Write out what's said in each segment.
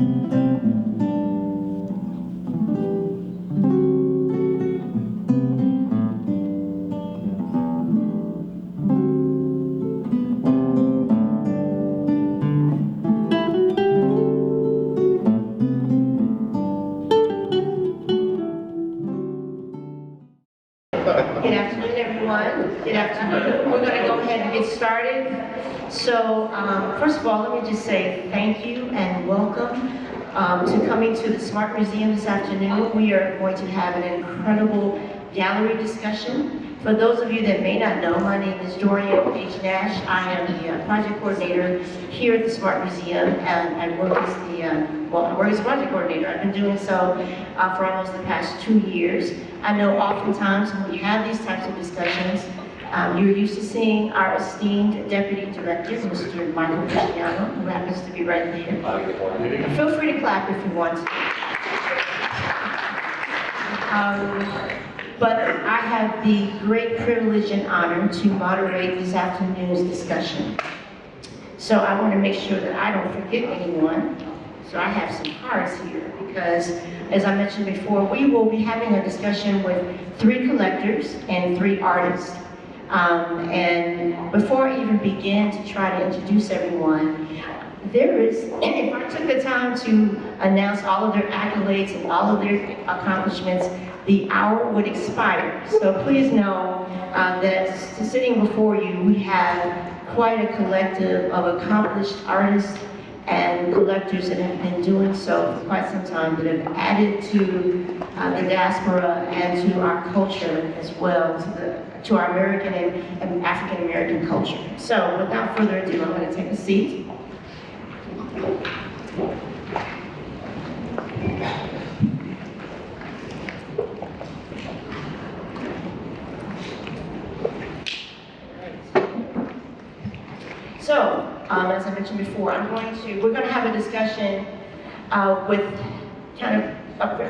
Good afternoon, everyone. Good afternoon. We're going to go ahead and get started. So, first of all, let me just say thank you and welcome to coming to the Smart Museum this afternoon. We are going to have an incredible gallery discussion. For those of you that may not know, my name is Dorian Nash. I am the project coordinator here at the Smart Museum, and I work as I work as a project coordinator. I've been doing so for almost the past 2 years. I know oftentimes when we have these types of discussions, you're used to seeing our esteemed Deputy Director, Mr. Michael Cristiano, who happens to be right there. Feel free to clap if you want to. But I have the great privilege and honor to moderate this afternoon's discussion. So I want to make sure that I don't forget anyone. So I have some cards here because, as I mentioned before, we will be having a discussion with 3 collectors and 3 artists. And before I even begin to try to introduce everyone, if I took the time to announce all of their accolades and all of their accomplishments, the hour would expire. So please know that sitting before you, we have quite a collective of accomplished artists and collectors that have been doing so for quite some time, that have added to the diaspora and to our culture as well, to our American and African American culture. So without further ado, I'm going to take a seat. So, as I mentioned before, we're going to have a discussion with kind of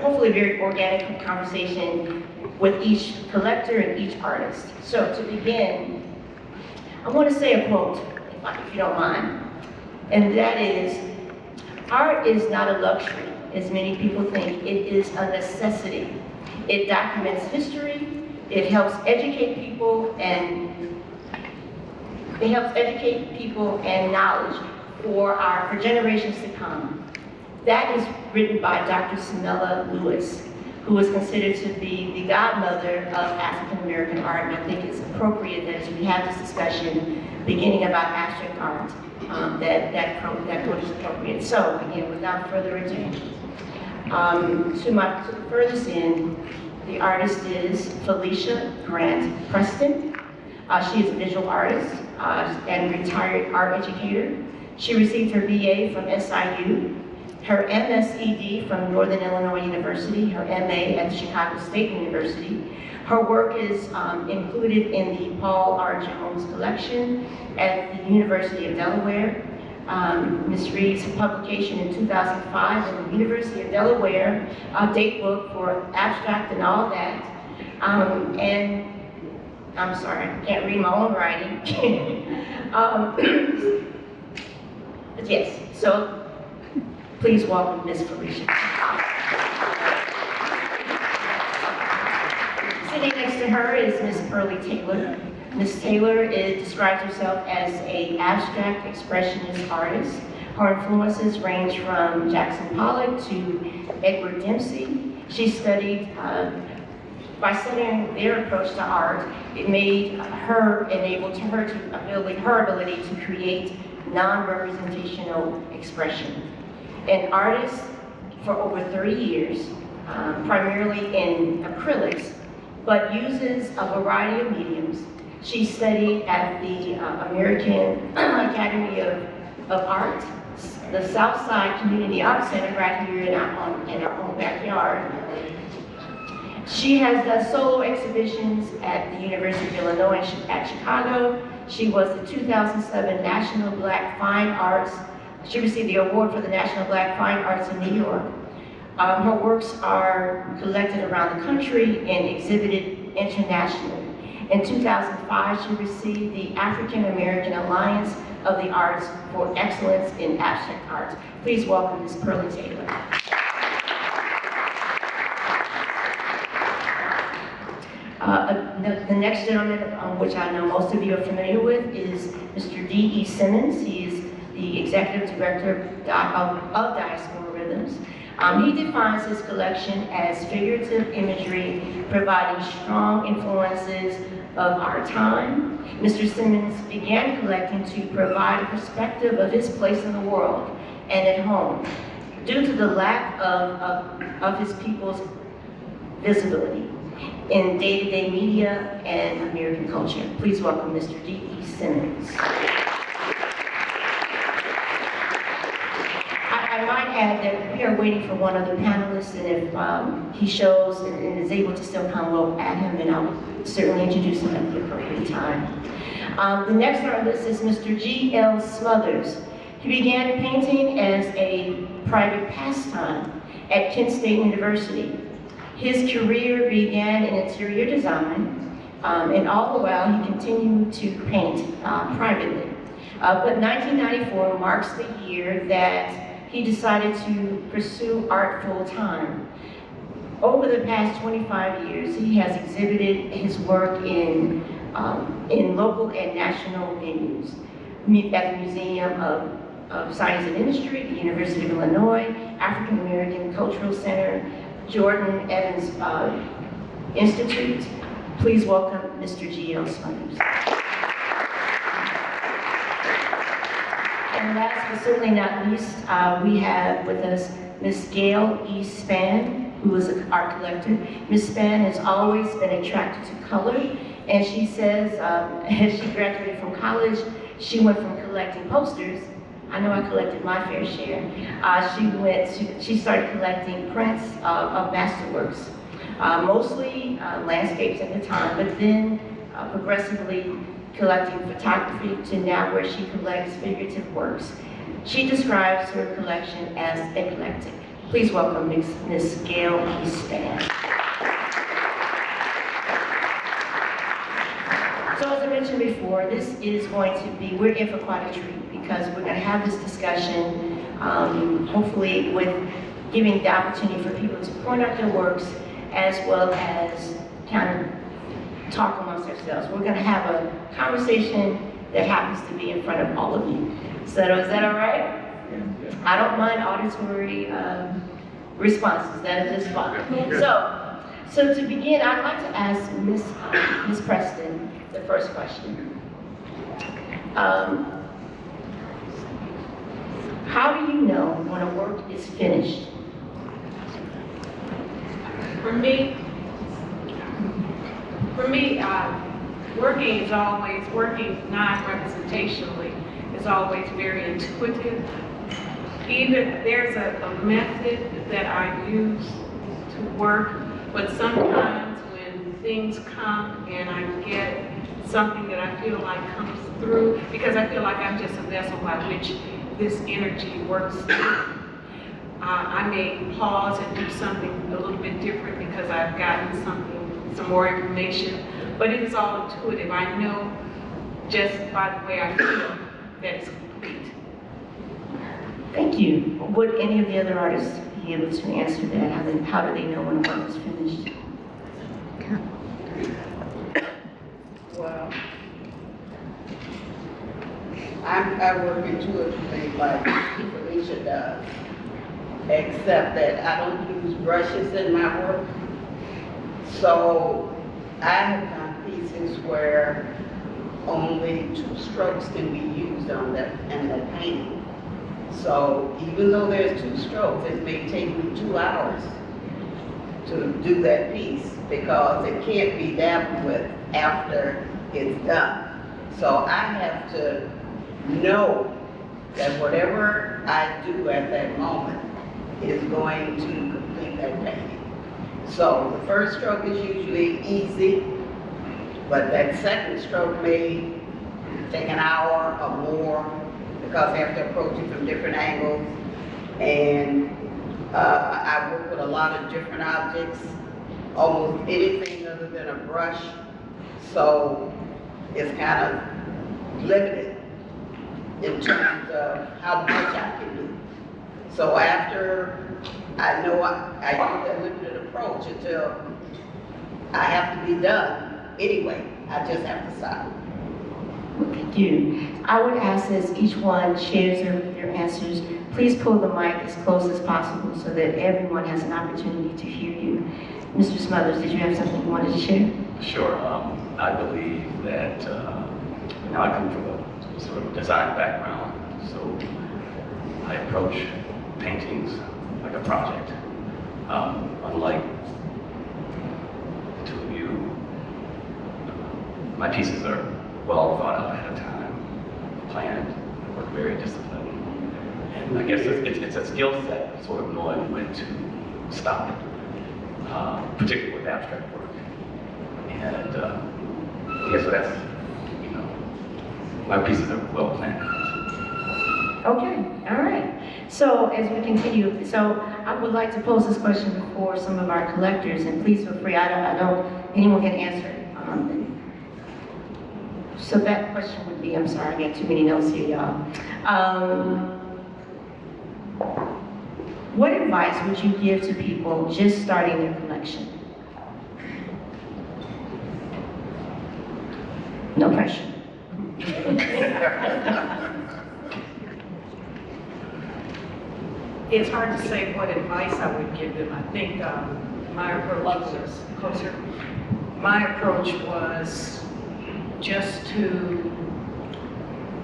hopefully a very organic conversation with each collector and each artist. So to begin, I want to say a quote, if you don't mind, and that is, art is not a luxury, as many people think. It is a necessity. It documents history, it helps educate people and knowledge for generations to come. That is written by Dr. Samela Lewis, who is considered to be the godmother of African American art. And I think it's appropriate that as we have this discussion beginning about abstract art, that quote is appropriate. So again, without further ado, to the furthest end, the artist is Felicia Grant Preston. She is a visual artist and retired art educator. She received her BA from SIU, her MSED from Northern Illinois University, her MA at Chicago State University. Her work is included in the Paul R. Jones collection at the University of Delaware. Ms. Reed's publication in 2005 in the University of Delaware, date book for abstract and all that. And I'm sorry, I can't read my own writing. But yes, so please welcome Ms. Felicia. Sitting next to her is Ms. Pearlie Taylor. Ms. Taylor describes herself as an abstract expressionist artist. Her influences range from Jackson Pollock to Edward Dempsey. She studied by studying their approach to art, it made her her ability to create non-representational expression. An artist for over 30 years, primarily in acrylics, but uses a variety of mediums. She studied at the American Academy of Art, the Southside Community Arts Center right here in our own backyard. She has done solo exhibitions at the University of Illinois at Chicago. She was the 2007 National Black Fine Arts. She received the award for the National Black Fine Arts in New York. Her works are collected around the country and exhibited internationally. In 2005, she received the African American Alliance of the Arts for Excellence in Abstract Arts. Please welcome Ms. Pearlie Taylor. The next gentleman, which I know most of you are familiar with, is Mr. D.E. Simmons. He is the Executive Director of Diasporal Rhythms. He defines his collection as figurative imagery providing strong influences of our time. Mr. Simmons began collecting to provide a perspective of his place in the world and at home due to the lack of his people's visibility in day-to-day media and American culture. Please welcome Mr. D.E. Simmons. I might add that we are waiting for one other panelist, and if he shows and is able to still come, we'll add him, and I'll certainly introduce him at the appropriate time. The next on our list is Mr. G.L. Smothers. He began painting as a private pastime at Kent State University. His career began in interior design, and all the while he continued to paint privately. But 1994 marks the year that he decided to pursue art full-time. Over the past 25 years, he has exhibited his work in local and national venues, at the Museum of Science and Industry, the University of Illinois, African American Cultural Center, Jordan Evans Institute. Please welcome Mr. G.L. Spann. And last but certainly not least, we have with us Ms. Gail E. Spann, who is an art collector. Ms. Spann has always been attracted to color, and she says, as she graduated from college, she went from collecting posters. I know I collected my fair share. She started collecting prints of masterworks, mostly landscapes at the time, but then progressively collecting photography to now where she collects figurative works. She describes her collection as eclectic. Please welcome Ms. Gail E. Spann. So as I mentioned before, this is going to be, we're in for quite a treat because we're going to have this discussion, hopefully with giving the opportunity for people to point out their works as well as kind of talk amongst ourselves. We're going to have a conversation that happens to be in front of all of you. So is that all right? I don't mind auditory responses. That is just fine. So to begin, I'd like to ask Ms. Preston the first question. How do you know when a work is finished? For me, working non-representationally is always very intuitive. Even there's a method that I use to work, but sometimes when things come and I get something that I feel like comes through, because I feel like I'm just a vessel by which this energy works through. I may pause and do something a little bit different because I've gotten some more information, but it is all intuitive. I know just by the way I feel that it's complete. Thank you. Would any of the other artists be able to answer that? How do they know when a work is finished? Well, I work intuitively like Felicia does, except that I don't use brushes in my work. So I have done pieces where only 2 strokes can be used on that in that painting. So even though there's 2 strokes, it may take me 2 hours to do that piece because it can't be dabbled with after it's done. So I have to know that whatever I do at that moment is going to complete that painting. So the first stroke is usually easy, but that second stroke may take an hour or more because I have to approach it from different angles. And I work with a lot of different objects, almost anything other than a brush. So it's kind of limited in terms of how much I can do. So after I know I use that limited approach until I have to be done anyway, I just have to stop. Thank you. I would ask as each one shares their answers, please pull the mic as close as possible so that everyone has an opportunity to hear you. Mr. Smothers, did you have something you wanted to share? Sure. I believe that I come from a sort of design background, so I approach paintings like a project. Unlike the two of you, my pieces are well thought out ahead of time, planned, work very disciplined. And I guess it's a skill set, sort of knowing when to stop, particularly with abstract work. And yeah, so that's, my pieces are well planned. Okay, all right. So as we continue, so I would like to pose this question before some of our collectors, and please feel free, anyone can answer it. So that question would be, I'm sorry, I got too many notes here, y'all. What advice would you give to people just starting their collection? No pressure. It's hard to say what advice I would give them. I think my approach was just to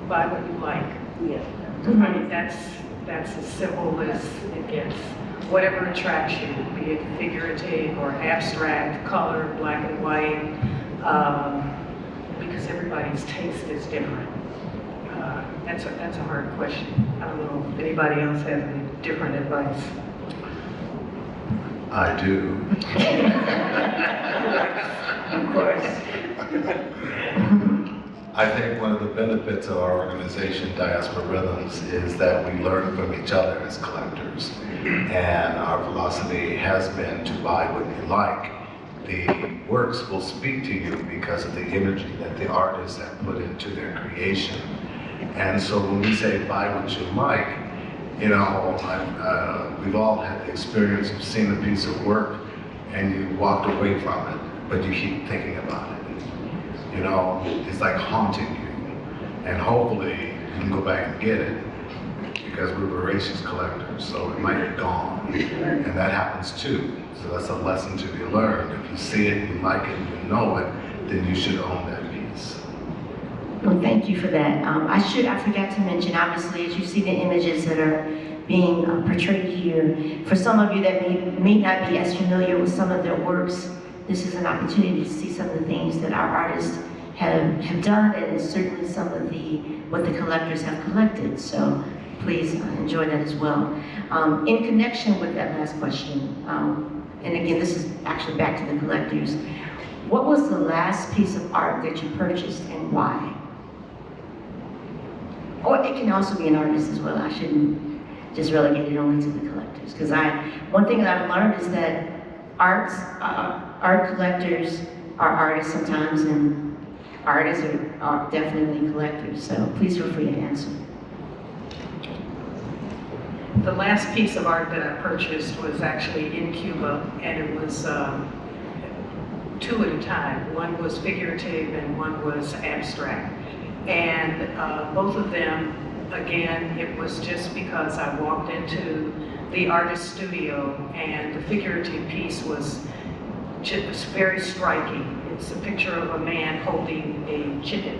buy what you like. Yeah. I mean, that's as simple as it gets. Whatever attracts you, be it figurative or abstract, color, black and white, because everybody's taste is different. That's a hard question. I don't know if anybody else has any different advice. I do. Of course. I think one of the benefits of our organization, Diasporal Rhythms, is that we learn from each other as collectors. And our philosophy has been to buy what you like. The works will speak to you because of the energy that the artists have put into their creation. And so when we say buy what you like, we've all had the experience of seeing a piece of work and you walked away from it, but you keep thinking about it. It's like haunting you. And hopefully you can go back and get it because we're voracious collectors, so it might be gone. And that happens too. So that's a lesson to be learned. If you see it, you like it, you know it, then you should own that piece. Well, thank you for that. I forgot to mention, obviously, as you see the images that are being portrayed here, for some of you that may not be as familiar with some of their works, this is an opportunity to see some of the things that our artists have done, and certainly some of what the collectors have collected. So please enjoy that as well. In connection with that last question, and again, this is actually back to the collectors, what was the last piece of art that you purchased and why? Or it can also be an artist as well. I shouldn't just relegate it only to the collectors, because one thing that I've learned is that art collectors are artists sometimes, and artists are definitely collectors. So please feel free to answer. The last piece of art that I purchased was actually in Cuba, and it was two at a time. One was figurative and one was abstract. And both of them, again, it was just because I walked into the artist studio and the figurative piece was just very striking. It's a picture of a man holding a chicken,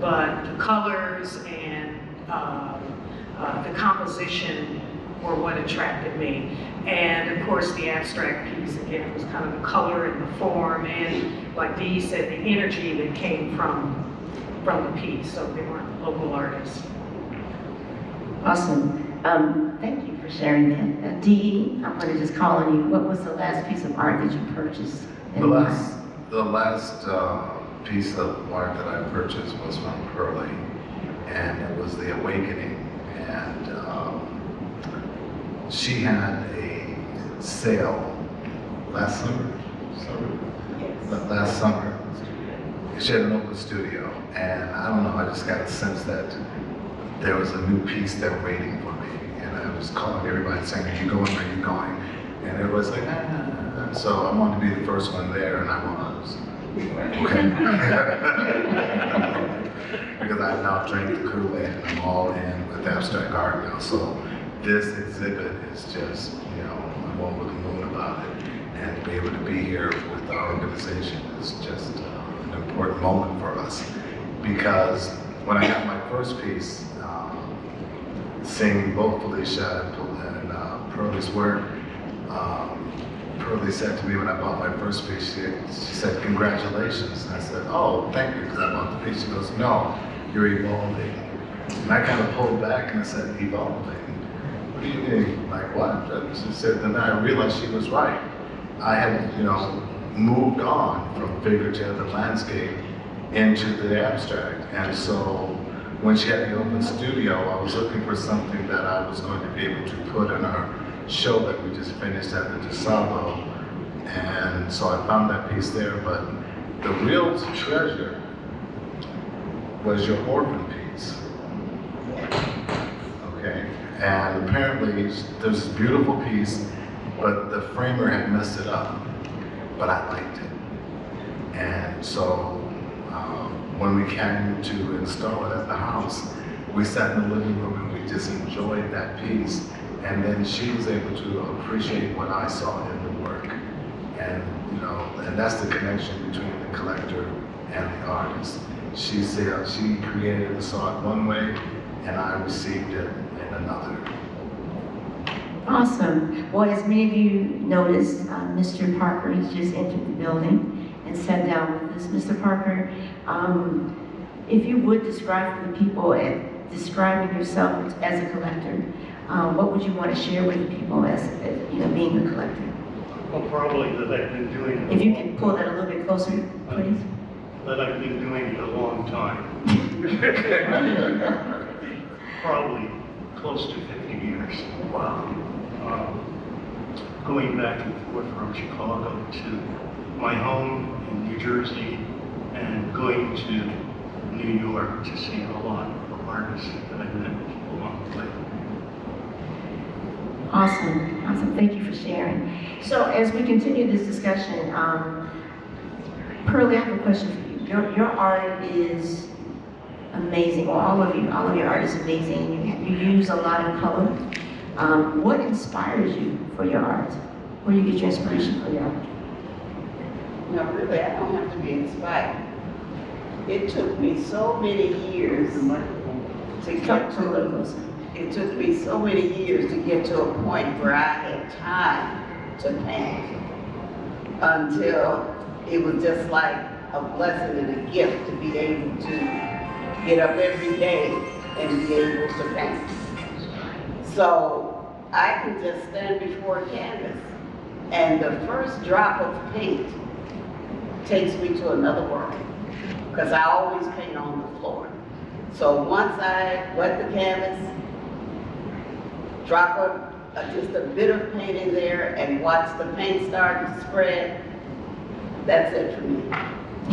but the colors and the composition were what attracted me. And of course the abstract piece, again, it was kind of the color and the form, and like Dee said, the energy that came from the piece, so they weren't local artists. Awesome. Thank you for sharing that. Dee, I'm going to just call on you. What was the last piece of art that you purchased? The last piece of art that I purchased was from Pearlie, and it was The Awakening. And she had a sale last summer. Last summer. She had an open studio, and I don't know, I just got a sense that there was a new piece there waiting for me, and I was calling everybody saying, are you going, are you going? And everybody's like, ah. So I wanted to be the first one there, and I was. Okay. Because I now drink the Kool-Aid and I'm all in with abstract art now. So this exhibit is just, you know, I'm over the moon about it. And to be able to be here with our organization is just an important moment for us. Because when I got my first piece, seeing both Felicia and Pearlie's work, Pearlie said to me when I bought my first piece, she said, congratulations. And I said, oh, thank you, because I bought the piece. She goes, no, you're evolving. And I kind of pulled back and I said, evolving? What do you mean? Like what? She said, then I realized she was right. I had, you know, moved on from figurative and landscape into the abstract. And so when she had the open studio, I was looking for something that I was going to be able to put in our show that we just finished at the DeSalvo. And so I found that piece there, but the real treasure was your orphan piece. Okay, and apparently there's this beautiful piece, but the framer had messed it up, but I liked it. And so when we came to install it at the house, we sat in the living room and we just enjoyed that piece. And then she was able to appreciate what I saw in the work. And, you know, and that's the connection between the collector and the artist. She said she created and saw it one way, and I received it in another. Awesome. Well, as many of you noticed, Mr. Parker has just entered the building and sat down with us. Mr. Parker, if you would describe for the people, describing yourself as a collector, what would you want to share with the people as you know, being a collector? Well, probably that I've been doing it. If you can pull that a little bit closer, please. That I've been doing it a long time. Probably close to 50 years. Wow. Going back and forth from Chicago to my home in New Jersey and going to New York to see a lot of artists that I met along the way. Awesome, awesome. Thank you for sharing. So as we continue this discussion, Pearlie, I have a question for you. Your art is amazing. Well, all of your art is amazing. You use a lot of color. What inspires you for your art? Where do you get your inspiration for your art? No, really, I don't have to be inspired. It took me so many years to get Come a little closer. It took me so many years to get to a point where I had time to paint until it was just like a blessing and a gift to be able to get up every day and be able to paint. So I can just stand before a canvas and the first drop of paint takes me to another world because I always paint on the floor. So once I wet the canvas, drop just a bit of paint in there and watch the paint start to spread, that's it for me.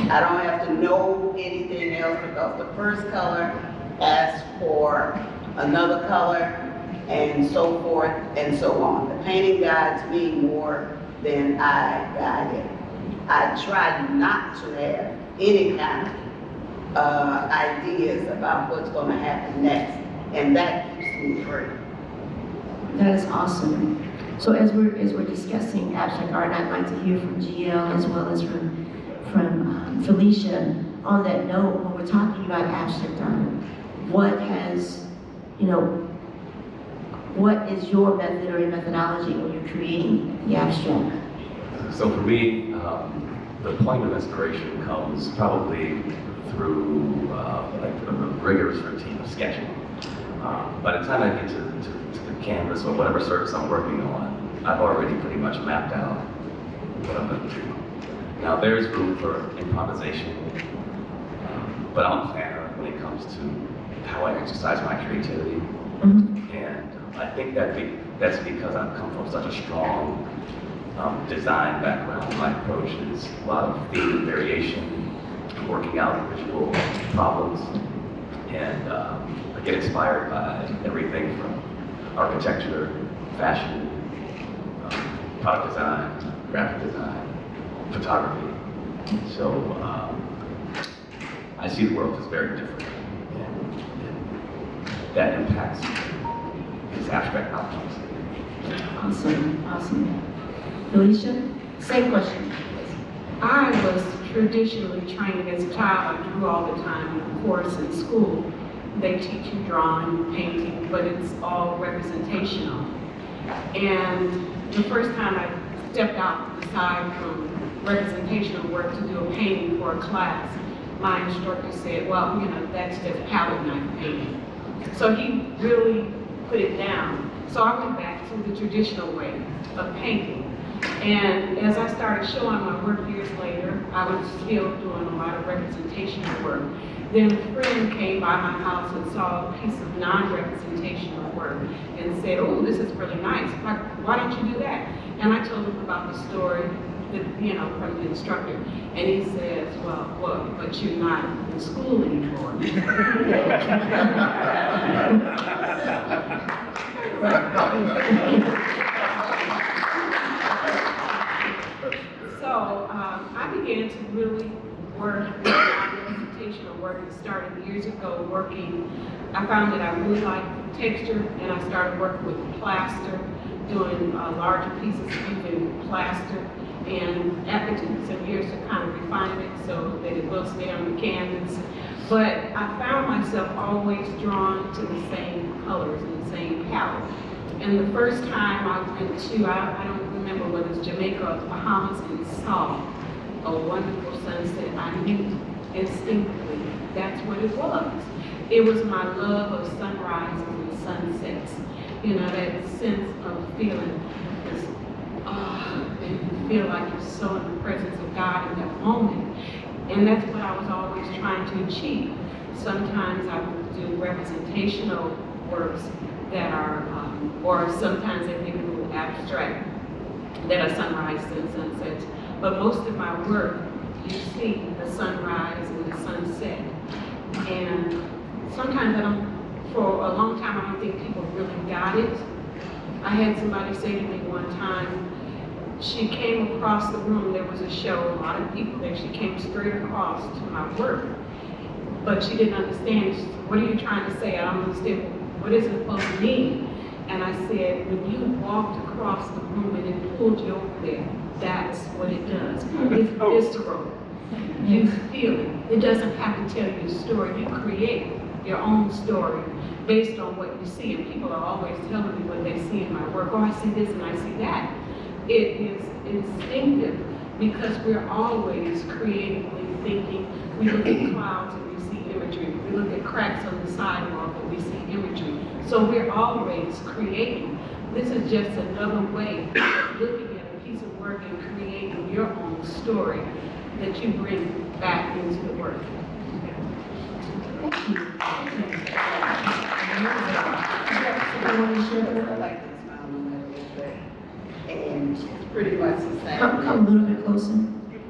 I don't have to know anything else because the first color asks for another color and so forth and so on. The painting guides me more than I guide it. I try not to have any kind of ideas about what's going to happen next, and that keeps me free. That is awesome. So as we're discussing abstract art, I'd like to hear from GL as well as from Felicia. On that note, when we're talking about abstract art, what has, you know, what is your method or your methodology when you're creating the abstract? So for me, the point of inspiration comes probably through like a rigorous routine of sketching. By the time I get to the canvas or whatever surface I'm working on, I've already pretty much mapped out what I'm going to do. Now there's room for improvisation, but I'm a planner when it comes to how I exercise my creativity. Mm-hmm. And I think that's because I've come from such a strong design background. My approach is a lot of theme and variation, working out visual problems, and I get inspired by everything from architecture, fashion, product design, graphic design, photography. So I see the world as very different, and that impacts his abstract outcomes. Awesome, awesome. Felicia, same question. I was traditionally trained as a child. I drew all the time, and of course in school they teach you drawing, painting, but it's all representational. And the first time I stepped outside from representational work to do a painting for a class, my instructor said, well, you know, that's just palette knife painting. So he really put it down. So I went back to the traditional way of painting. And as I started showing my work years later, I was still doing a lot of representational work. Then a friend came by my house and saw a piece of non-representational work and said, oh, this is really nice. Why don't you do that? And I told him about the story that, you know, from the instructor. And he says, well, but you're not in school anymore. So I began to really work with non-representational work. It started years ago working. I found that I really liked texture, and I started working with plaster, doing larger pieces using plaster. And after it took some years to kind of refine it so that it will stay on the canvas. But I found myself always drawn to the same colors and the same palette. And the first time I went to, I don't remember whether it was Jamaica or the Bahamas, and saw a wonderful sunset, I knew instinctively that's what it was. It was my love of sunrises and sunsets. You know, that sense of feeling this, and you feel like you're so in the presence of God in that moment. And that's what I was always trying to achieve. Sometimes I would do representational works that are, or sometimes they make it a little abstract, that are sunrise and sunsets. But most of my work, you see the sunrise and the sunset. And sometimes for a long time, I don't think people really got it. I had somebody say to me one time, she came across the room, there was a show, a lot of people there, she came straight across to my work, but she didn't understand. She said, what are you trying to say? I don't understand. What is it supposed to mean? And I said, when you walked across the room and it pulled you over there, that's what it does. It's visceral. You feel it. It doesn't have to tell you a story. You create your own story based on what you see. And people are always telling me what they see in my work. Oh, I see this and I see that. It is instinctive because we're always creatively thinking. We look at clouds and we see imagery. We look at cracks on the sidewalk and we see imagery. So we're always creating. This is just another way of looking at a piece of work and creating your own story that you bring back into the work. Thank you. I like to smile on that a little bit. And it's pretty much the same. Come a little bit closer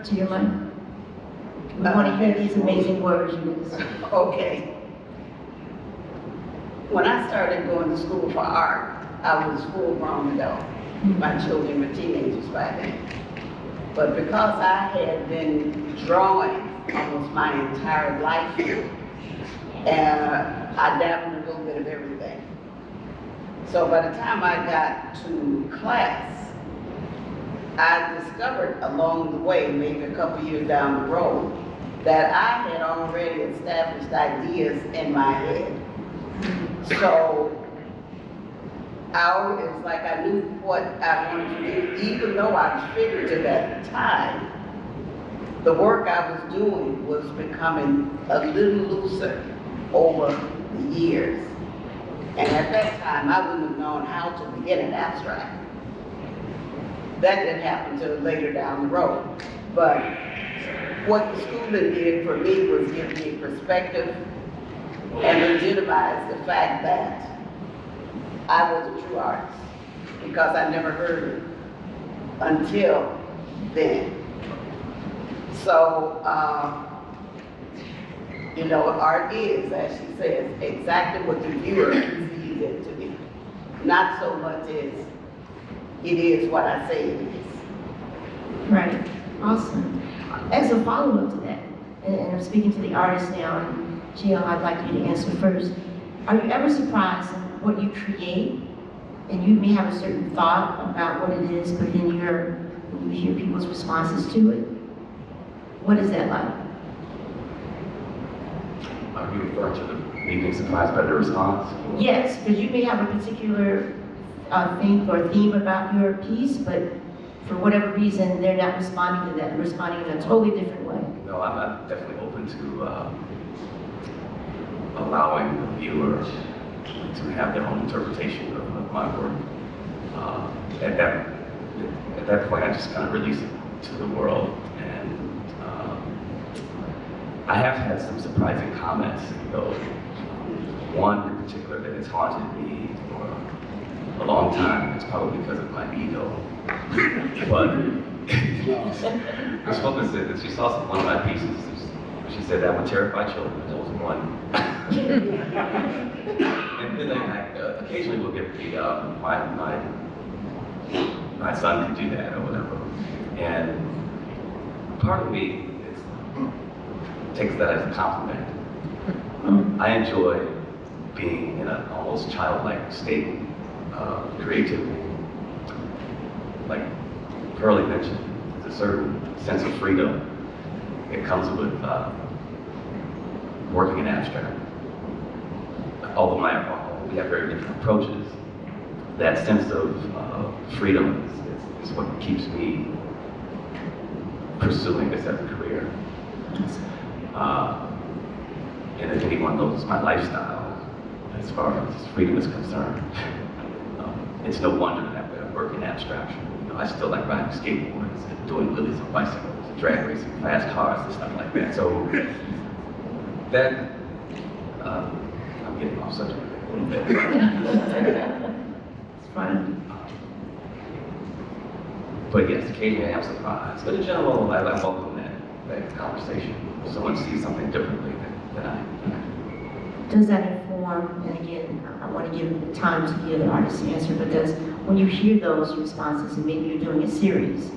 to your mic. We want to hear these amazing words you use. Okay. When I started going to school for art, I was full-grown adult. My children were teenagers by then. But because I had been drawing almost my entire life, I dabbled in a little bit of everything. So by the time I got to class, I discovered along the way, maybe a couple years down the road, that I had already established ideas in my head. So it was like I knew what I wanted to do, even though I was figurative at the time. The work I was doing was becoming a little looser over the years. And at that time, I wouldn't have known how to begin an abstract. That didn't happen until later down the road. But what the schooling did for me was give me perspective and legitimize the fact that I was a true artist, because I never heard it until then. So, you know, art is, as she says, exactly what the viewer sees it to be. not so much as it is what I say it is. Right, awesome. As a follow-up to that, and I'm speaking to the artist now, and Gail, I'd like you to answer first. Are you ever surprised in what you create, and you may have a certain thought about what it is, but then when you hear people's responses to it? What is that like? Are you referring to me being surprised by the response? Yes, because you may have a particular theme about your piece, but for whatever reason, they're not responding to that. They're responding in a totally different way. No, I'm definitely open to allowing the viewer to have their own interpretation of my work. At that point, I just kind of release it to the world. And I have had some surprising comments, though. One in particular that has haunted me for a long time. It's probably because of my ego. But this woman said that she saw one of my pieces. She said that would terrify children. That was one. And then occasionally we'll get my son can do that or whatever. And part of me takes that as a compliment. I enjoy being in an almost childlike state of creativity. Like Pearlie mentioned, there's a certain sense of freedom that comes with working in abstract. Although we have very different approaches, that sense of freedom is what keeps me pursuing this as a career. And if anyone knows my lifestyle, as far as freedom is concerned, it's no wonder that I work in abstraction. I still like riding skateboards and doing wheelies on bicycles, and drag racing fast cars and stuff like that. So that, I'm getting off subject a little bit. It's fun. But yes, occasionally I am surprised. But in general, I welcome that conversation. Someone sees something differently than I do. Does that inform, and again, I want to give time to the other artists to answer, but when you hear those responses, and maybe you're doing a series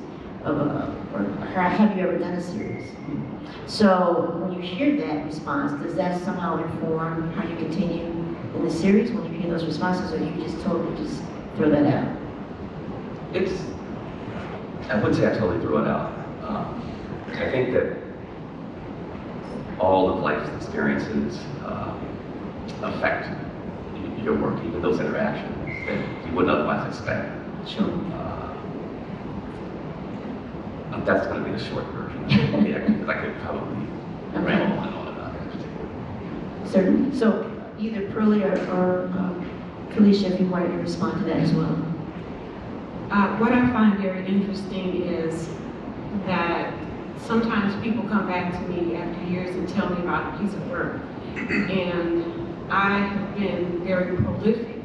or have you ever done a series? So when you hear that response, does that somehow inform how you continue in the series when you hear those responses, or you just totally just throw that out? I wouldn't say I totally threw it out. I think that all of life's experiences affect your work, even those interactions that you wouldn't otherwise expect. Sure. That's going to be the short version. Yeah, because I could probably ramble on and on about that particular. Certainly. So either Pearlie or Felicia, if you wanted to respond to that as well. What I find very interesting is that sometimes people come back to me after years and tell me about a piece of work. And I have been very prolific.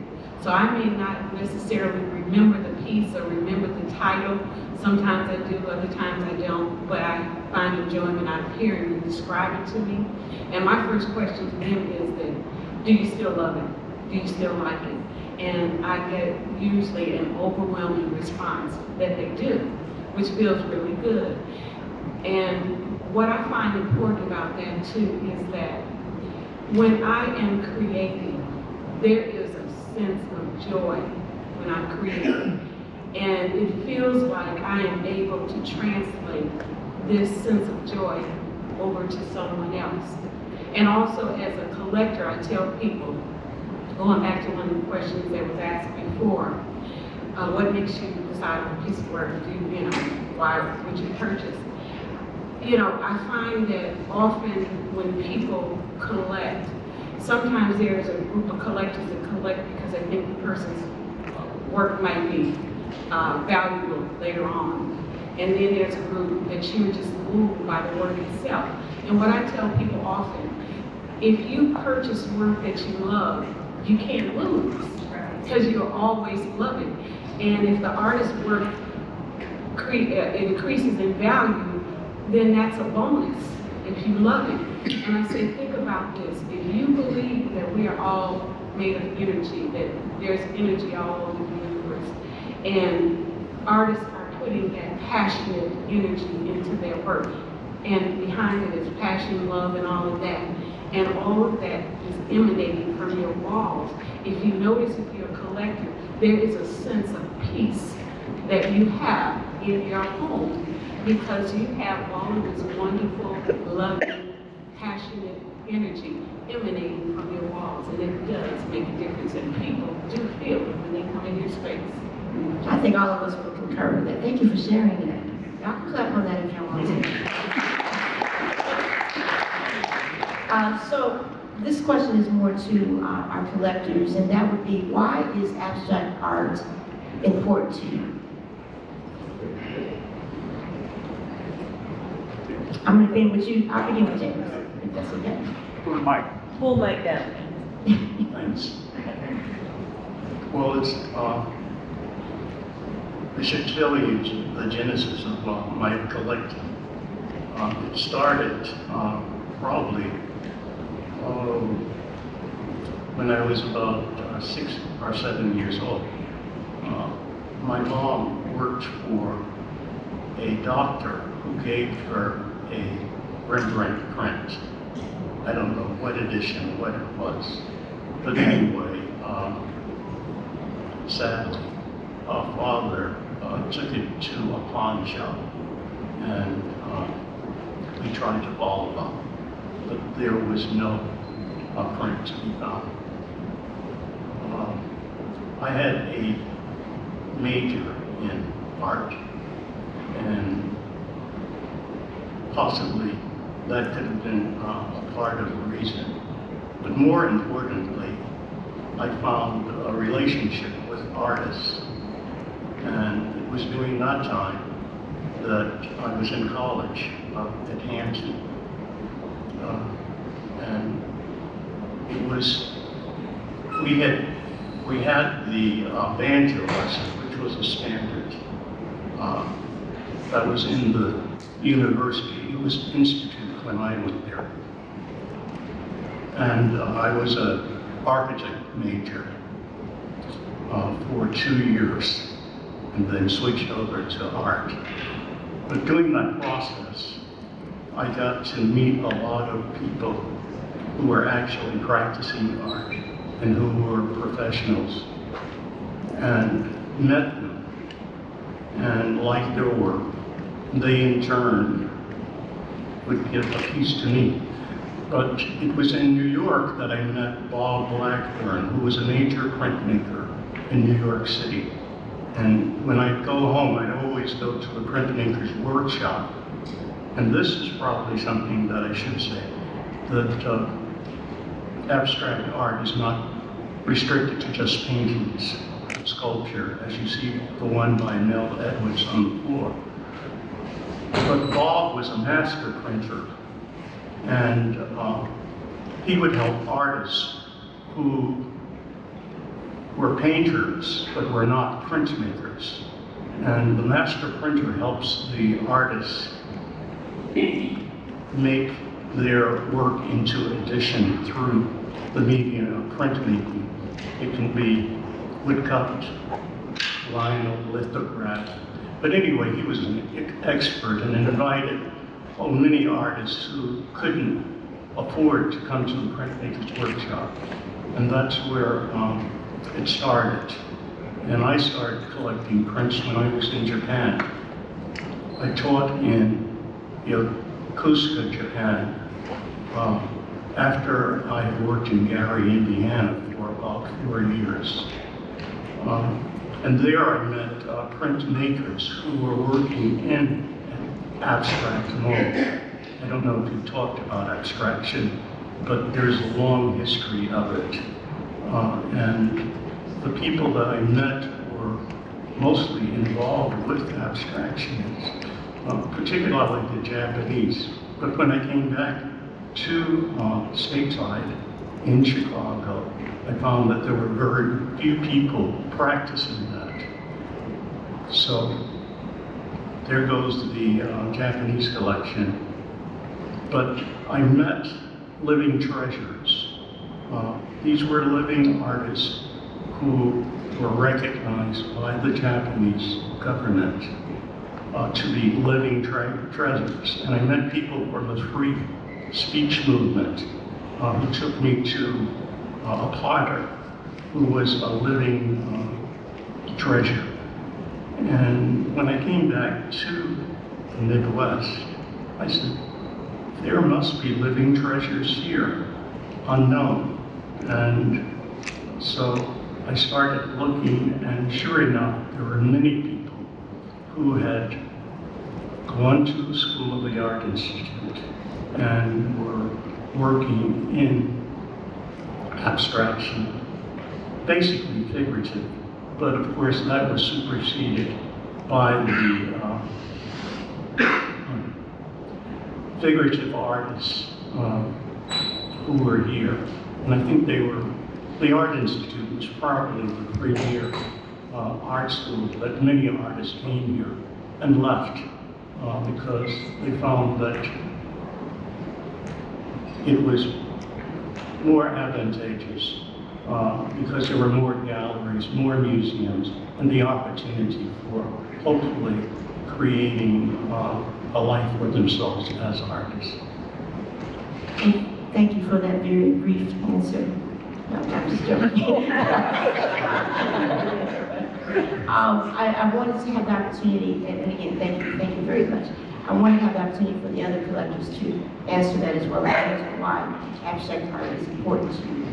So I may not necessarily remember the piece or remember the title. Sometimes I do, other times I don't. But I find enjoyment out of hearing them describe it to me. And my first question to them is that, do you still love it? Do you still like it? And I get usually an overwhelming response that they do, which feels really good. And what I find important about that too is that when I am creating, there is a sense of joy when I'm creating. And it feels like I am able to translate this sense of joy over to someone else. And also as a collector, I tell people, going back to one of the questions that was asked before, what makes you decide on a piece of work? Why would you purchase? I find that often when people collect, sometimes there's a group of collectors that collect because they think the person's work might be valuable later on. And then there's a group that you're just moved by the work itself. And what I tell people often, if you purchase work that you love, you can't lose because you'll always love it. And if the artist's work increases in value, then that's a bonus if you love it. And I say, think about this. If you believe that we are all made of energy, that there's energy all over the universe. And artists are putting that passionate energy into their work. And behind it is passion, love, and all of that. And all of that is emanating from your walls. If you notice, if you're a collector, there is a sense of peace that you have in your home because you have all of this wonderful, loving, passionate energy emanating from your walls. And it does make a difference, and people do feel it when they come in your space. I think all of us will concur with that. Thank you for sharing that. Y'all can clap on that if y'all want to. So this question is more to our collectors, and that would be, why is abstract art important to you? I'm going to begin with you. I'll begin with James, if that's okay. Pull the mic. Pull mic down. Thanks. Well, I should tell you the genesis of my collecting. It started probably when I was about 6 or 7 years old. My mom worked for a doctor who gave her a Rembrandt print. I don't know what edition, what it was. But anyway, sadly, our father took it to a pawn shop, and we tried to follow them, but there was no print to be found. I had a major in art, and possibly that could have been a part of the reason. But more importantly, I found a relationship with artists, and it was during that time that I was in college at Hampton. And it was, we had the banjo lesson, which was a standard that was in the university. It was instituted when I went there. And I was an architect major for 2 years, and then switched over to art. But during that process, I got to meet a lot of people who were actually practicing art and who were professionals, and met them and liked their work. They in turn would give a piece to me. But it was in New York that I met Bob Blackburn, who was a major printmaker in New York City. And when I'd go home, I'd always go to the printmaker's workshop. And this is probably something that I should say, that abstract art is not restricted to just paintings, sculpture, as you see the one by Mel Edwards on the floor. But Bob was a master printer, and he would help artists who were painters but were not printmakers. And the master printer helps the artists make their work into edition through the medium of printmaking. It can be woodcut, vinyl, lithograph. But anyway, he was an expert and invited many artists who couldn't afford to come to the printmaker's workshop. And that's where it started. And I started collecting prints when I was in Japan. I taught in Yokosuka, Japan, after I had worked in Gary, Indiana for about 4 years. And there I met printmakers who were working in abstract mode. I don't know if you talked about abstraction, but there's a long history of it. And the people that I met were mostly involved with abstractions, particularly the Japanese. But when I came back to stateside in Chicago, I found that there were very few people practicing that. So there goes the Japanese collection. But I met living treasures. these were living artists who were recognized by the Japanese government to be living treasures. And I met people from the free speech movement who took me to a plotter who was a living treasure. And when I came back to the Midwest, I said, there must be living treasures here, unknown. And so I started looking, and sure enough, there were many people who had gone to the School of the Art Institute and were working in abstraction, basically figurative. But of course, that was superseded by the figurative artists who were here. And I think the Art Institute was probably the premier art school, but many artists came here and left because they found that it was more advantageous because there were more galleries, more museums, and the opportunity for hopefully creating a life for themselves as artists. Thank you for that very brief answer. No, I'm just joking. I wanted to have the opportunity, and again, thank you very much. I want to have the opportunity for the other collectors to answer that as well, as why abstract art is important to you.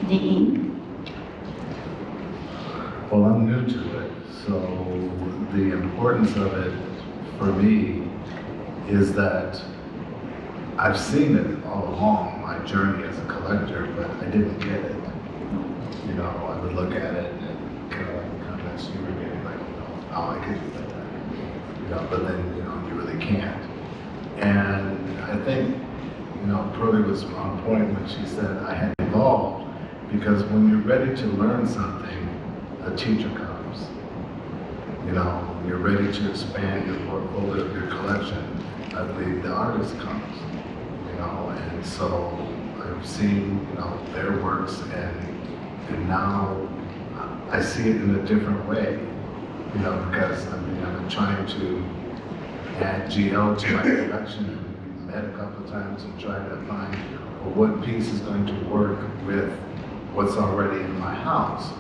D.E. Well, I'm new to it, so the importance of it for me is that I've seen it all along my journey as a collector, but I didn't get it. You know, I would look at it and kind of like the comments you were getting, like, oh, I could do that. You know, but then, you know, you really can't. And I think, you know, Pearlie was on point when she said I had evolved, because when you're ready to learn something, a teacher comes. You know, you're ready to expand your portfolio, your collection, I believe the artist comes. You know, and so I've seen, you know, their works, and now I see it in a different way. You know, because I mean, I've been trying to add GL to my collection, and we met a couple of times and tried to find, well, what piece is going to work with what's already in my house.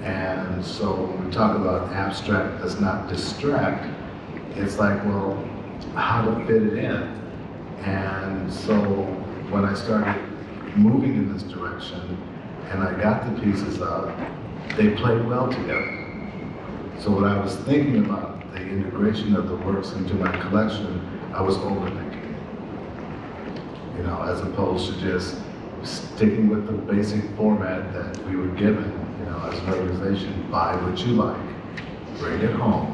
And so when we talk about abstract does not distract, it's like, well, how to fit it in. And so when I started moving in this direction and I got the pieces up, they played well together. So when I was thinking about the integration of the works into my collection, I was overthinking it. You know, as opposed to just sticking with the basic format that we were given, you know, as an organization. Buy what you like, bring it home.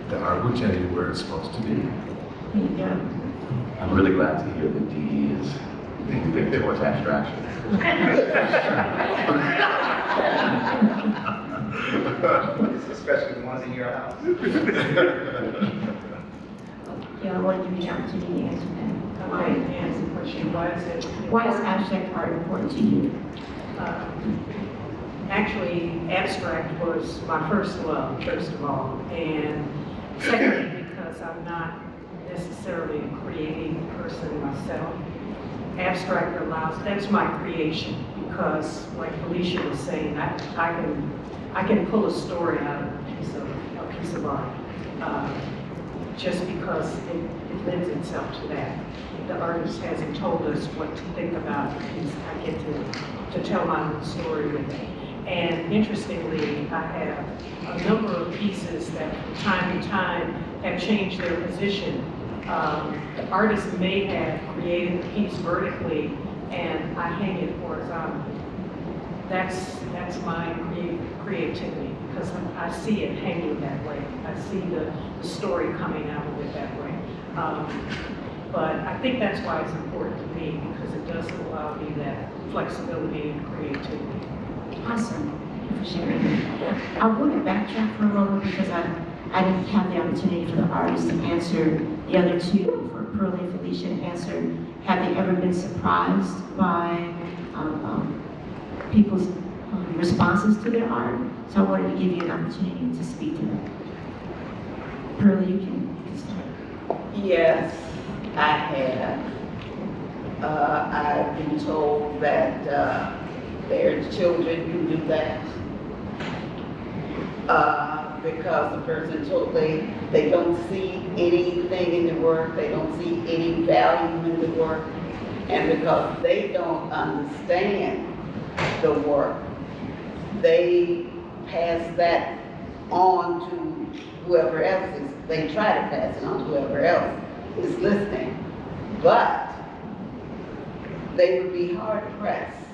The art will tell you where it's supposed to be. There you go. I'm really glad to hear that DE is moving towards abstraction. Especially the ones in your house. Yeah, I wanted to give you the opportunity to answer that. Okay, to answer the question, Why is abstract art important to you? Actually, abstract was my first love, first of all, and secondly, because I'm not necessarily a creating person myself. Abstract allows, that's my creation, because like Felicia was saying, I can pull a story out of a piece of art, just because it lends itself to that. The artist hasn't told us what to think about the piece. I get to tell my own story with it. And interestingly, I have a number of pieces that from time to time have changed their position. The artist may have created the piece vertically and I hang it horizontally. That's my creativity, because I see it hanging that way. I see the story coming out of it that way. But I think that's why it's important to me, because it does allow me that flexibility and creativity. Awesome. Thank you for sharing. I want to backtrack for a moment because I didn't have the opportunity for the artists to answer the other two, for Pearlie and Felicia to answer. Have they ever been surprised by people's responses to their art. So I wanted to give you an opportunity to speak to that. Pearlie, you can start. Yes, I have. I've been told that their children can do that. Because the person told they don't see anything in the work, they don't see any value in the work, and because they don't understand the work, they pass that on to whoever else is, they try to pass it on to whoever else is listening. But they would be hard pressed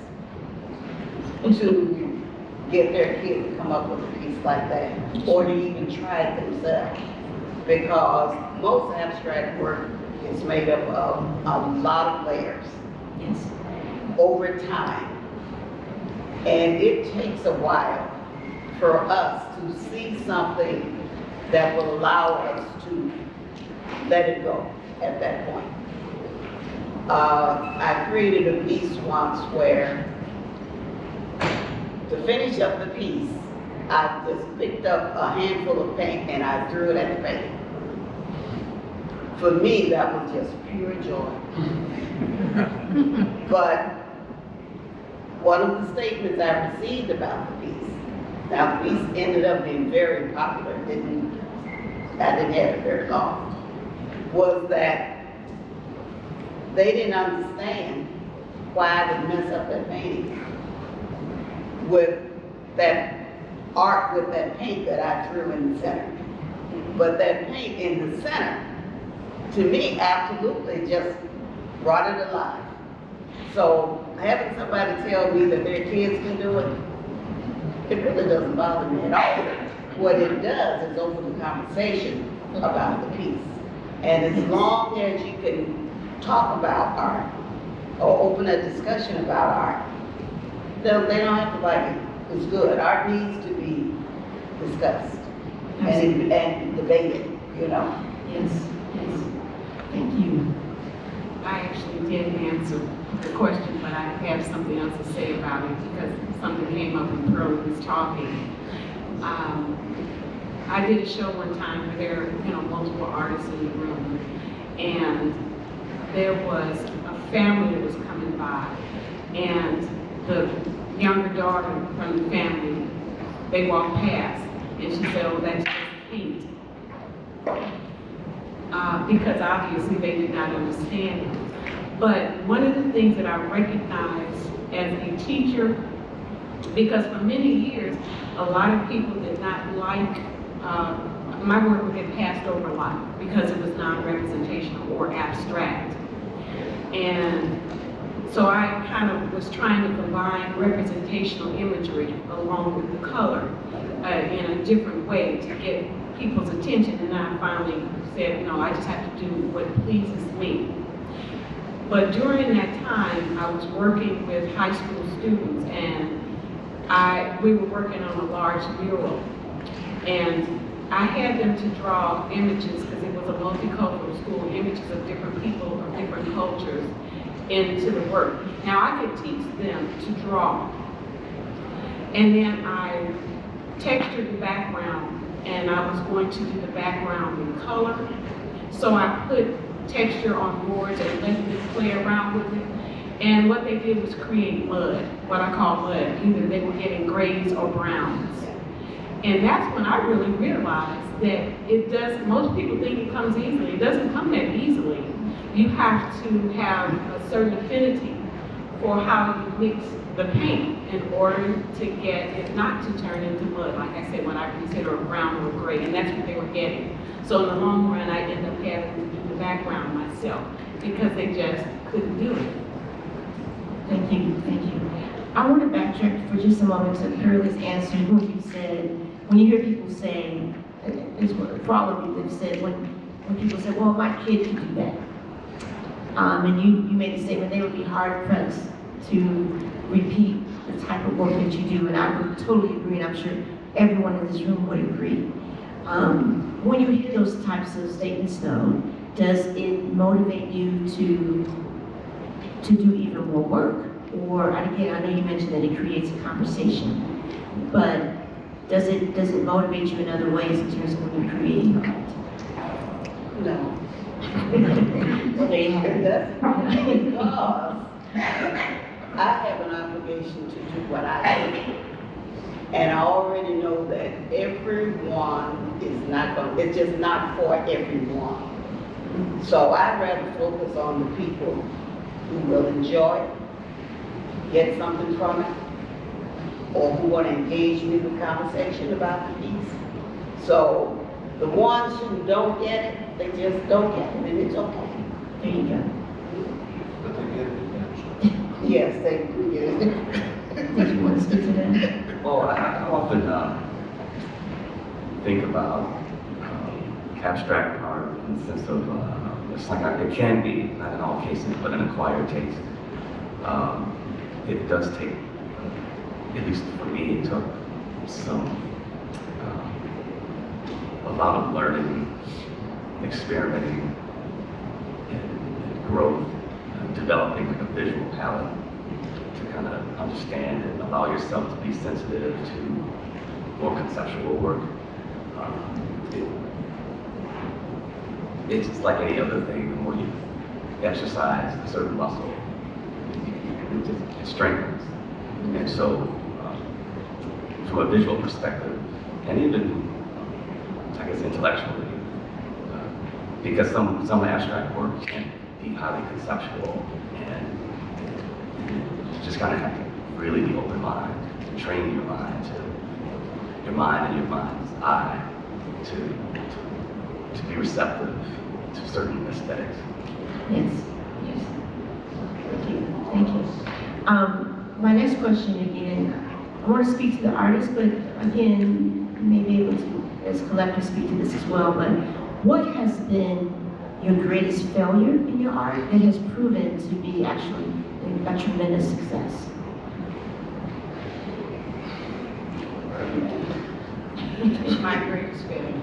to get their kid to come up with a piece like that, or to even try it themselves. Because most abstract work is made up of a lot of layers. Yes. Over time. And it takes a while for us to see something that will allow us to let it go at that point. I created a piece once where, to finish up the piece, I just picked up a handful of paint and I threw it at the painting. For me, that was just pure joy. But one of the statements I received about the piece, now the piece ended up being very popular, I didn't have it very long, was that they didn't understand why I would mess up that painting with that art, with that paint that I threw in the center. But that paint in the center, to me, absolutely just brought it alive. So having somebody tell me that their kids can do it, it really doesn't bother me at all. What it does is open the conversation about the piece. And as long as you can talk about art or open a discussion about art, they don't have to like it. It's good. Art needs to be discussed and debated, you know. Yes, yes. Thank you. I actually did answer the question, but I have something else to say about it because something came up when Pearlie was talking. I did a show one time where there were, multiple artists in the room, and there was a family that was coming by, and the younger daughter from the family, they walked past, and she said, "Oh, that's just paint." Because obviously they did not understand it. But one of the things that I recognize as a teacher, because for many years, a lot of people did not like, my work would get passed over a lot because it was non-representational or abstract. And so I kind of was trying to combine representational imagery along with the color in a different way to get people's attention. And I finally said, I just have to do what pleases me. But during that time, I was working with high school students, and we were working on a large mural. And I had them to draw images, because it was a multicultural school, images of different people of different cultures into the work. Now I could teach them to draw. And then I textured the background, and I was going to do the background in color. So I put texture on boards and let them play around with it. And what they did was create mud, what I call mud. Either they were getting grays or browns. And that's when I really realized that most people think it comes easily. It doesn't come that easily. You have to have a certain affinity for how you mix the paint in order to get it not to turn into mud, like I said, what I consider a brown or gray, and that's what they were getting. So in the long run, I ended up having to do the background myself because they just couldn't do it. Thank you, thank you. I want to backtrack for just a moment to Pearlie's answer when you said, when you hear people saying, for all of you that have said, when people say, well, my kid can do that. And you made a statement, they would be hard pressed to repeat the type of work that you do, and I would totally agree, and I'm sure everyone in this room would agree. When you hear those types of statements though, does it motivate you to do even more work? or, and again, I know you mentioned that it creates a conversation, but does it motivate you in other ways in terms of when you're creating art? No. Well, there you have it. That's because I have an obligation to do what I do. And I already know that everyone is not going, it's just not for everyone. So I'd rather focus on the people who will enjoy it, get something from it, or who want to engage me with conversation about the piece. So the ones who don't get it, they just don't get it, and it's okay. There you go. But they get it eventually. Yes, they do get it. Did you want to speak to that? Well, I often think about abstract art in the sense of, it's like it can be, not in all cases, but an acquired taste. It does take, at least for me, it took a lot of learning, experimenting, and growth, and developing like a visual palette to kind of understand and allow yourself to be sensitive to more conceptual work. It's just like any other thing. The more you exercise a certain muscle, it strengthens. And so, from a visual perspective, and even, I guess, intellectually, because some abstract work can be highly conceptual, and you just kind of have to really be open-minded, train your mind and your mind's eye to be receptive to certain aesthetics. Yes, yes. Thank you, thank you. My next question again, I want to speak to the artist, but again, you may be able to, as collectors, speak to this as well, but what has been your greatest failure in your art that has proven to be actually a tremendous success? My greatest failure.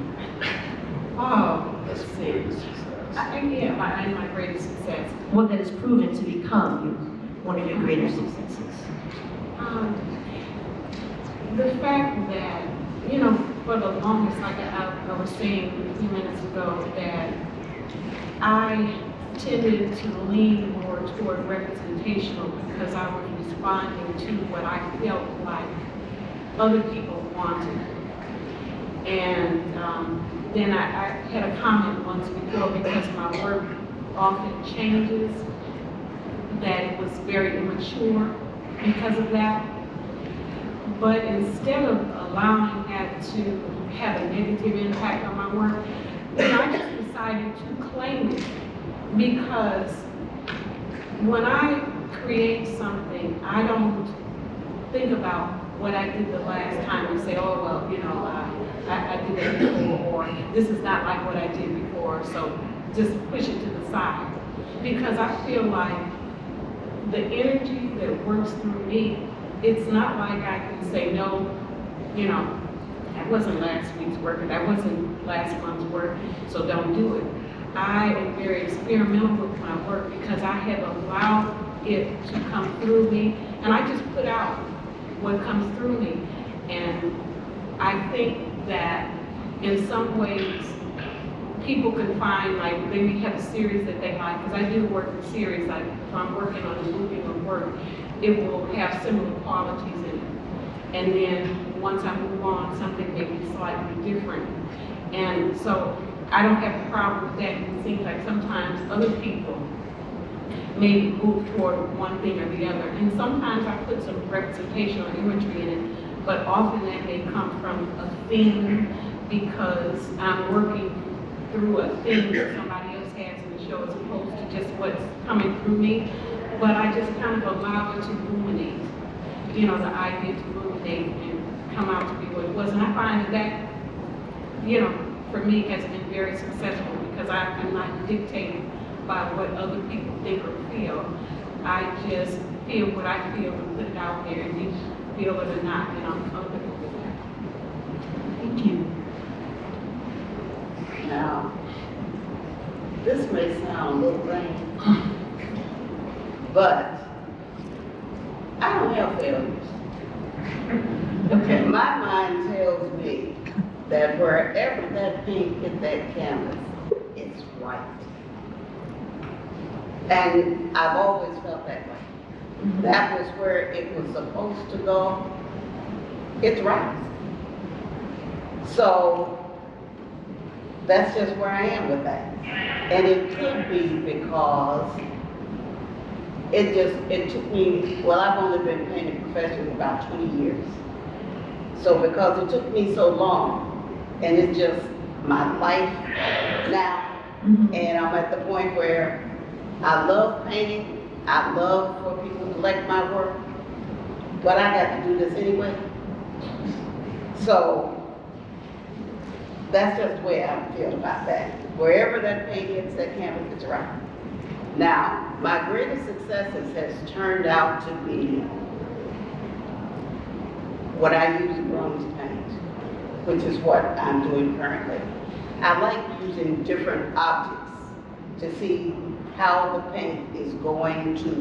Oh, let's see. My greatest success. What that has proven to become one of your greater successes? The fact that, for the longest, like I was saying a few minutes ago, that I tended to lean more toward representational because I was responding to what I felt like other people wanted. And then I had a comment once before, because my work often changes, that it was very immature because of that. But instead of allowing that to have a negative impact on my work, then I just decided to claim it. Because when I create something, I don't think about what I did the last time and say, oh, well, I did that before, or this is not like what I did before, so just push it to the side. Because I feel like the energy that works through me, it's not like I can say, no, that wasn't last week's work, or that wasn't last month's work, so don't do it. I am very experimental with my work because I have allowed it to come through me, and I just put out what comes through me. And I think that in some ways, people can find, like, they may have a series that they like, because I do work in series, like if I'm working on a movie or work, it will have similar qualities in it. And then once I move on, something may be slightly different. And so I don't have a problem with that. It seems like sometimes other people may move toward one thing or the other. And sometimes I put some representational imagery in it, but often that may come from a theme because I'm working through a thing that somebody else has in the show as opposed to just what's coming through me. But I just kind of allow it to ruminate, the idea to ruminate and come out to be what it was. And I find that, for me has been very successful because I'm not dictated by what other people think or feel. I just feel what I feel and put it out there, and you feel it or not, and I'm comfortable with that. Thank you. Now, this may sound a little lame, but I don't have failures. Okay. My mind tells me that wherever that paint hit that canvas, it's right. And I've always felt that way. That was where it was supposed to go. It's right. So that's just where I am with that. And it could be because it took me, well, I've only been painting professionally about 20 years. So because it took me so long, and it's just my life now, and I'm at the point where I love painting, I love for people to like my work, but I got to do this anyway. So that's just the way I feel about that. Wherever that paint hits that canvas, it's right. Now, my greatest successes has turned out to be what I use brooms to paint, which is what I'm doing currently. I like using different objects to see how the paint is going to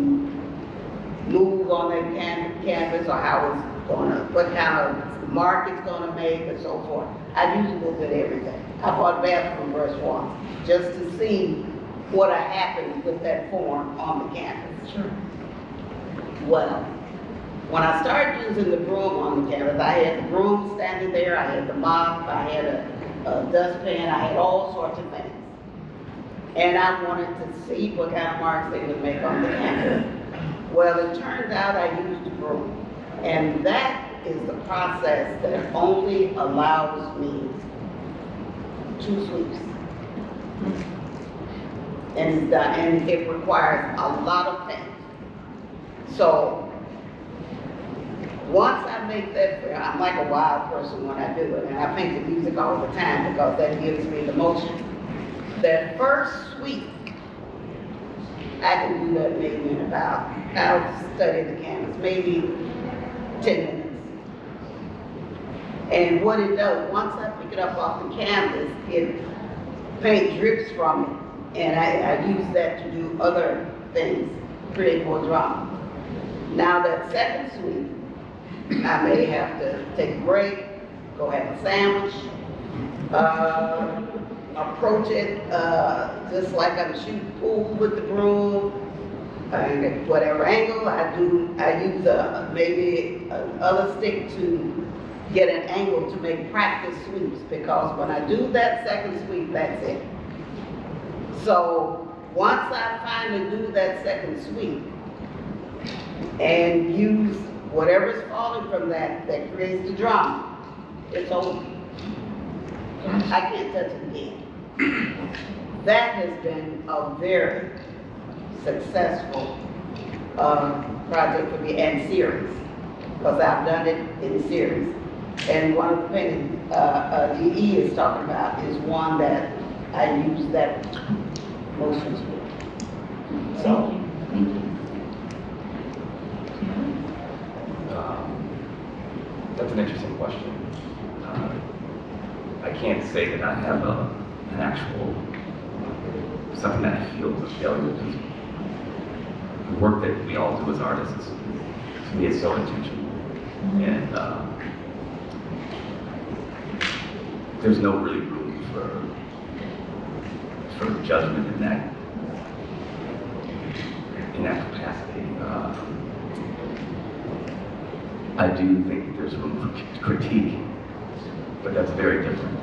move on that canvas, or how it's going to, what kind of mark it's going to make, and so forth. I use a little bit of everything. I bought a bathroom brush once just to see what happened with that form on the canvas. Sure. Well, when I started using the broom on the canvas, I had the broom standing there, I had the mop, I had a dustpan, I had all sorts of things. And I wanted to see what kind of marks they would make on the canvas. Well, it turns out I used the broom. And that is the process that only allows me 2 sweeps. And it's done, and it requires a lot of paint. So once I make that, I'm like a wild person when I do it, and I paint the music all the time because that gives me the motion. That first sweep, I can do that maybe in about, I'll study the canvas, maybe 10 minutes. And what it does, once I pick it up off the canvas, paint drips from it. And I use that to do other things, create more drama. Now that second sweep, I may have to take a break, go have a sandwich, approach it just like I'm shooting pool with the broom, and at whatever angle I use maybe another stick to get an angle to make practice sweeps, because when I do that second sweep, that's it. So once I finally do that second sweep and use whatever's falling from that creates the drama, it's over. I can't touch it again. That has been a very successful project for me, and series, because I've done it in series. And one of the paintings DE is talking about is one that I use that motion to. So. Thank you. That's an interesting question. I can't say that I have an actual, something that I feel is a failure, because the work that we all do as artists, to me, is so intentional. And there's no really room for judgment in that capacity. I do think that there's room for critique, but that's very different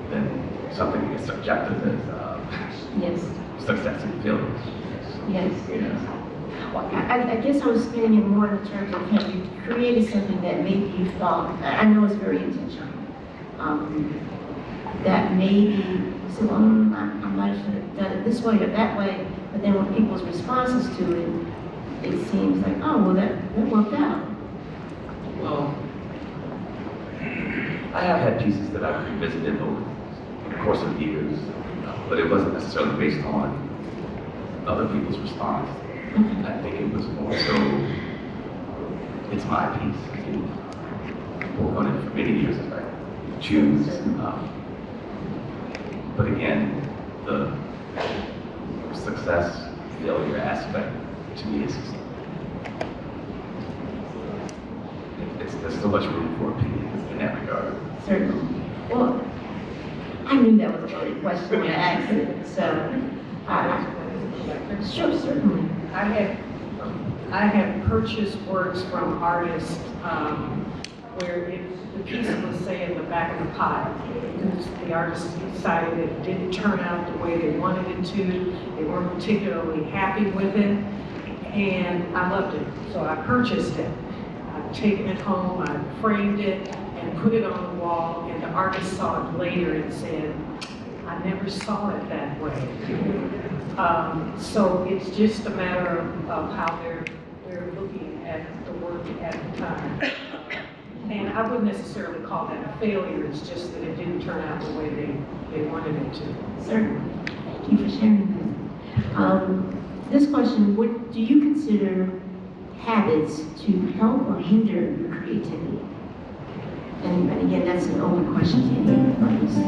than something as subjective as Yes. success and failure. Yes. Yeah. Well, I guess I was spinning it more in terms of, have you created something that maybe you thought, I know it's very intentional, that maybe you said, well, I might have done it this way or that way, but then when people's responses to it, it seems like, oh, well, that worked out. Well, I have had pieces that I've revisited over the course of years, but it wasn't necessarily based on other people's response. I think it was more so, it's my piece. I can work on it for many years if I choose. But again, the success, failure aspect to me is there's so much room for opinions in that regard. Certainly. Well, I knew that was a loaded question when I asked it, so, sure, certainly. I have purchased works from artists where the piece was, say, in the back of the pile. Because the artist decided it didn't turn out the way they wanted it to. They weren't particularly happy with it. And I loved it, so I purchased it. I've taken it home, I framed it, and put it on the wall, and the artist saw it later and said, I never saw it that way. So it's just a matter of how they're looking at the work at the time. And I wouldn't necessarily call that a failure, it's just that it didn't turn out the way they wanted it to. Certainly. Thank you for sharing that. This question, what do you consider habits to help or hinder your creativity? And again, that's an open question to any artist.